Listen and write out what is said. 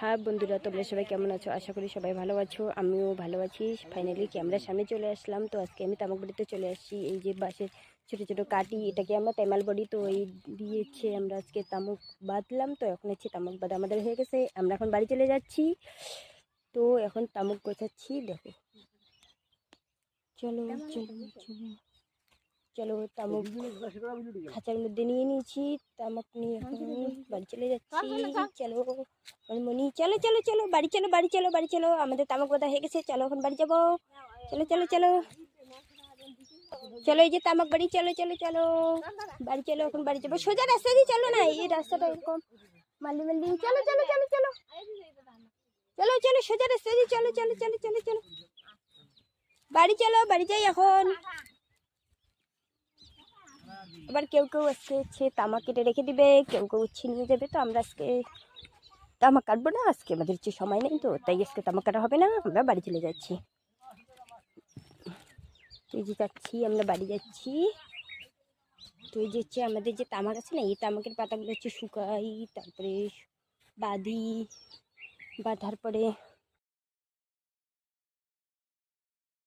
হ্যাঁ বন্ধুরা, তোমরা সবাই কেমন আছো? আশা করি সবাই ভালো আছো, আমিও ভালো আছি। ফাইনালি ক্যামেরার সামনে চলে আসলাম। তো আজকে আমি তামাক বাড়িতে চলে আসছি। এই যে বাঁশের ছোটো ছোটো কাটি, এটাকে আমরা তেমাল বড়ি, তো এই দিয়েছে আমরা আজকে তামুক বাঁধলাম। তো এখন হচ্ছে তামুক বাঁধা আমাদের হয়ে গেছে, আমরা এখন বাড়ি চলে যাচ্ছি। তো এখন তামুক গোছাচ্ছি, দেখো। চলো চলো চলো চলো, তামুক খাঁচার মধ্যে নিয়ে নিয়েছি। তামাক নিয়ে এখন বাড়ি চলে যাচ্ছি। চলো মনি, চলো চলো চলো, বাড়ি চলো বাড়ি চলো বাড়ি চলো, আমাদের তামাক বাঁধা হয়ে গেছে। চলো এখন বাড়ি যাবো। চলো চলো চলো চলো, এই যে তামাক বাড়ি, চলো চলো চলো বাড়ি চলো, এখন বাড়ি যাবো। সোজা রাস্তা দিয়ে চলো না, এই রাস্তাটা এরকম মাল্লি মাল্লি। চলো চলো চলো চলো চলো চলো, সোজা রাস্তা দিয়ে চলো চলো চলো চলো চলো, বাড়ি চলো, বাড়ি যাই এখন। আবার কেউ কেউ আজকে হচ্ছে তামাক কেটে রেখে দিবে, কেউ কেউ হচ্ছে নিয়ে যাবে। তো আমরা আজকে তামাক কাটবো না, আজকে আমাদের হচ্ছে সময় নেই, তো তাই আজকে তামাক কাটা হবে না, আমরা বাড়ি চলে যাচ্ছি। তো এই যে যাচ্ছি, আমরা বাড়ি যাচ্ছি। তো এই যে হচ্ছে আমাদের যে তামাক আছে না, এই তামাকের পাতাগুলো হচ্ছে শুকাই, তারপরে বাঁধি, বাঁধার পরে